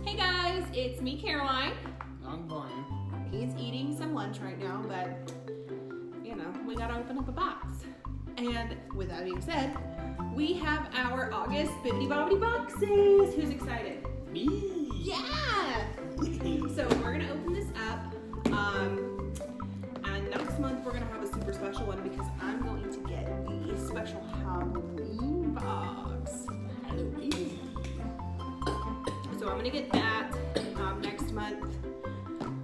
Hey guys, it's me, Caroline. I'm Brian. He's eating some lunch right now, but you know, we gotta open up a box. And with that being said, we have our August Bibbidi Bobbidi boxes. Who's excited? Me. Yeah! So we're gonna open this up. And next month we're gonna have a super special one because I'm going to get the special Halloween box. Halloween. So I'm gonna get that next month.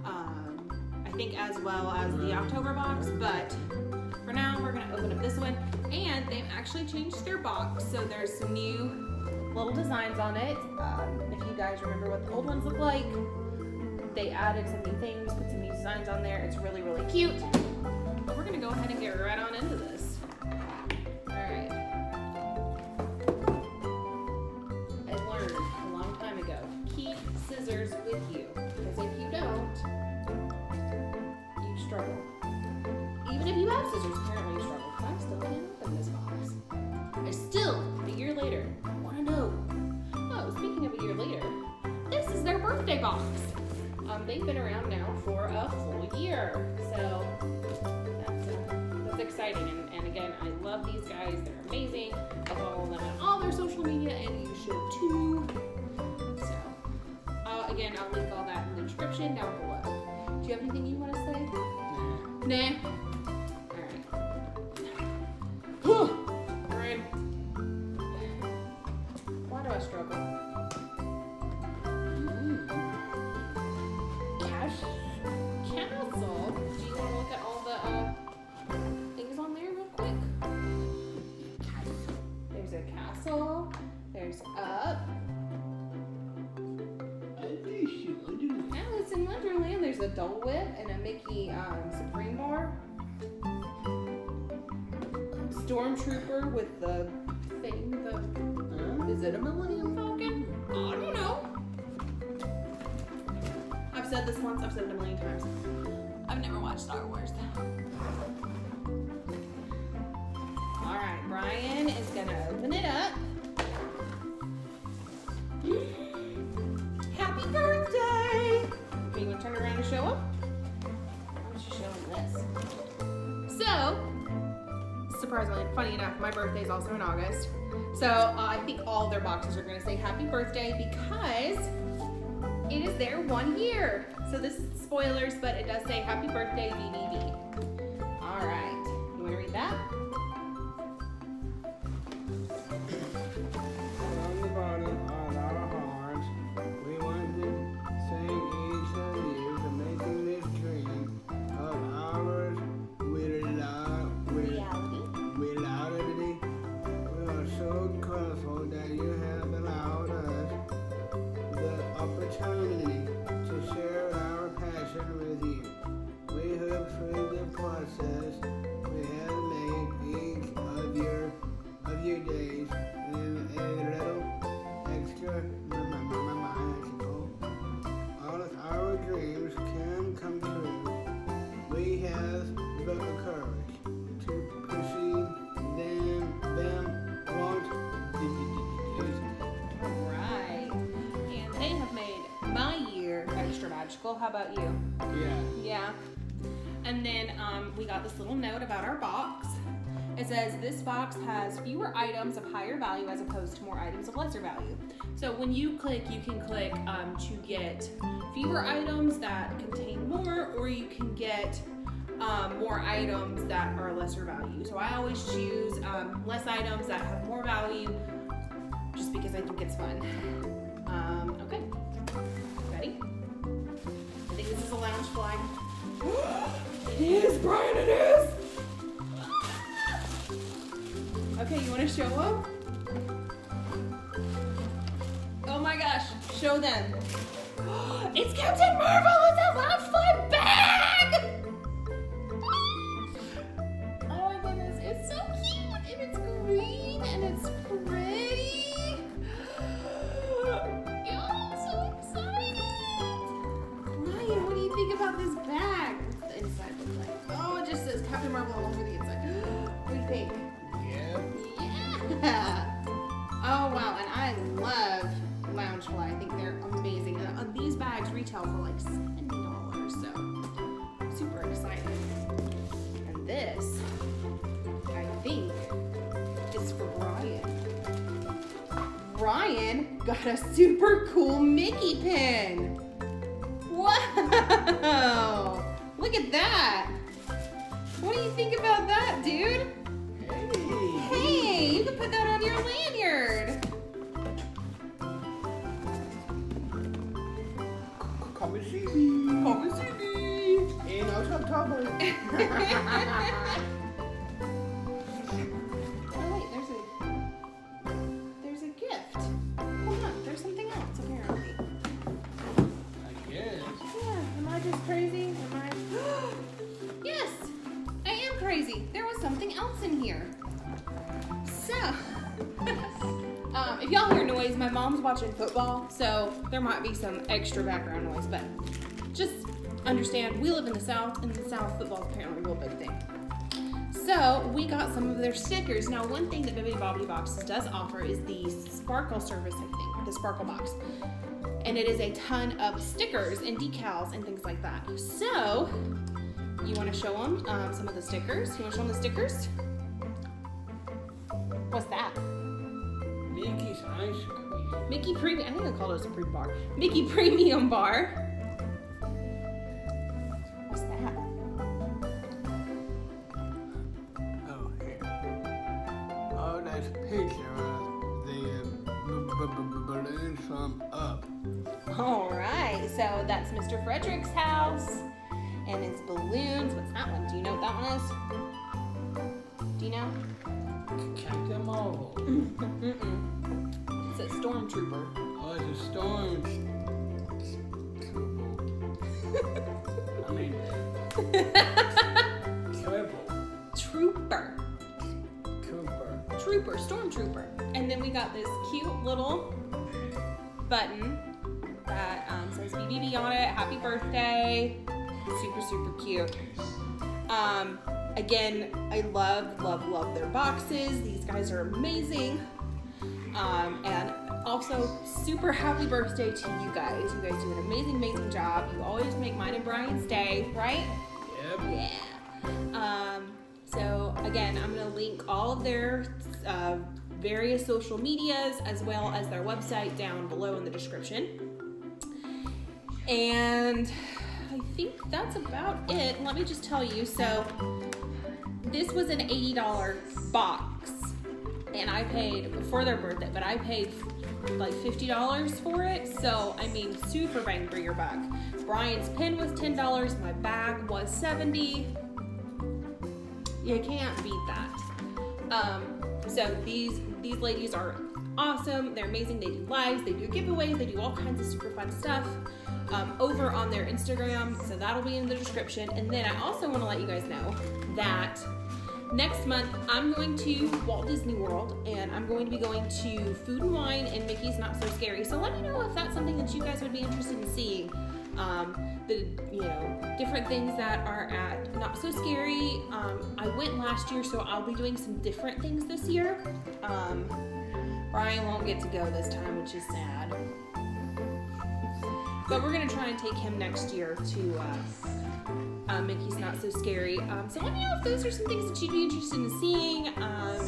I think as well as the October box, but for now we're gonna open up this one. And they've actually changed their box, so there's some new little designs on it. If you guys remember what the old ones look like, they added some new things, put some new designs on there. It's really, really cute. But we're gonna go ahead and get right on into this. All right. I learned a long time ago, keep scissors with you, because if you don't, you struggle. Even if you have scissors, apparently you struggle, because I still didn't open this box. I still, a year later, want to know. Oh, speaking of a year later, this is their birthday box. They've been around now for a full year, so that's exciting. And again, I love these guys. They're amazing. I follow them on all their social media, and you should too. So, again, I'll link all that in the description down below. Do you have anything you want to say? Nah. All right. Brian, why do I struggle? Castle. Do you want to look at all the things on there real quick? There's a castle. There's up. Alice in Wonderland. There's a Dole Whip and a Mickey Supreme Bar. Stormtrooper with the thing. Is it a Millennium Falcon? I don't know. I've said this once, I've said it a million times. I've never watched Star Wars. Alright, Brian is gonna open it up. Happy birthday! Okay, you wanna turn around and show up? Why don't you show him this? So, surprisingly, funny enough, my birthday is also in August. So I think all their boxes are gonna say happy birthday because it is their 1 year. So this is spoilers, but it does say happy birthday, BBB. All right, you wanna read that? On the bottom of our hearts, we want to thank each of you for making this dream of ours reality. We are so grateful that you have allowed us the opportunity to share our passion with you. We hope through the process we have made each of your days in a little extra magical. All of our dreams can come true. We have the courage to pursue them won't. All right, and they have made my year extra magical. How about you? Yeah. Yeah. And then we got this little note about our box. It says this box has fewer items of higher value as opposed to more items of lesser value. So when you click, you can click to get fewer items that contain more, or you can get more items that are lesser value. So I always choose less items that have more value just because I think it's fun. Okay, ready? I think this is a lounge fly. It is, Brian, it is! Okay, you want to show them? Oh my gosh, show them. It's Captain Marvel! It's a Loungefly bag! Oh my goodness, it's so cute! And it's green and it's pretty! I'm so excited! Ryan, what do you think about this bag? What's the inside look like? Oh, it just says Captain Marvel all over the inside. What do you think? Yeah! Oh wow, and I love Loungefly. I think they're amazing. retail for like $70, so I'm super excited. And this, I think, is for Brian. Brian got a super cool Mickey pin. Wow! Look at that. What do you think about that, dude? Hey, you can put that on your lanyard. Come and see me. Come and see me. Ain't no trouble. Oh wait, there's a gift. Hold on, there's something else apparently. I guess. Yeah, am I just crazy? Am I? Yes, I am crazy. There was something else in here. So, if y'all hear noise, my mom's watching football, so there might be some extra background noise, but just understand, we live in the South, and in the South, football is apparently a real big thing. So, we got some of their stickers. Now, one thing that Bibbidi Bobbidi Boxes does offer is the Sparkle service, I think, the Sparkle box. And it is a ton of stickers and decals and things like that. So, you want to show them some of the stickers? You want to show them the stickers? What's that? Mickey's ice cream. Mickey Premium. I think I called it a Supreme bar. Mickey Premium bar. What's that? Oh, here. Oh, that's a picture of the balloons from Up. All right. So that's Mr. Frederick's house and his balloons. What's that one? Do you know what that one is? Do you know? Captain Marvel. It's a stormtrooper. Oh, it's a storm. I mean, Trooper, stormtrooper. And then we got this cute little button that says BBB on it. Happy birthday. Super, super cute. Again, I love their boxes. These guys are amazing. And also, super happy birthday to you guys. You guys do an amazing job. You always make mine and Brian's day, right? Yep. Yeah. So again, I'm gonna link all of their various social medias as well as their website down below in the description. And I think that's about it. Let me just tell you, so this was an $80 box and I paid for their birthday, but I paid like $50 for it. So, I mean, super bang for your buck. Brian's pen was $10. My bag was $70. You can't beat that. So these ladies are awesome. They're amazing. They do lives, they do giveaways, they do all kinds of super fun stuff over on their Instagram. So that'll be in the description. And then I also want to let you guys know that next month I'm going to Walt Disney World and I'm going to be going to Food and Wine and Mickey's Not So Scary. So let me know if that's something that you guys would be interested in seeing. The different things that are at Not So Scary. I went last year, so I'll be doing some different things this year. Brian won't get to go this time, which is sad. But we're gonna try and take him next year to Mickey's Not So Scary. So let me know if those are some things that you'd be interested in seeing,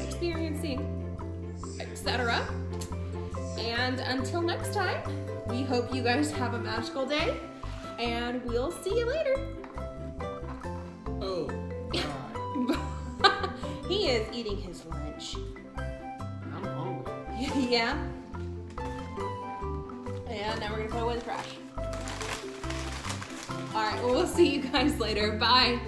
experiencing, etc. And until next time, we hope you guys have a magical day. And we'll see you later. Oh, God. He is eating his lunch. I'm hungry. Yeah. And now we're gonna throw away the trash. All right, well, we'll see you guys later. Bye.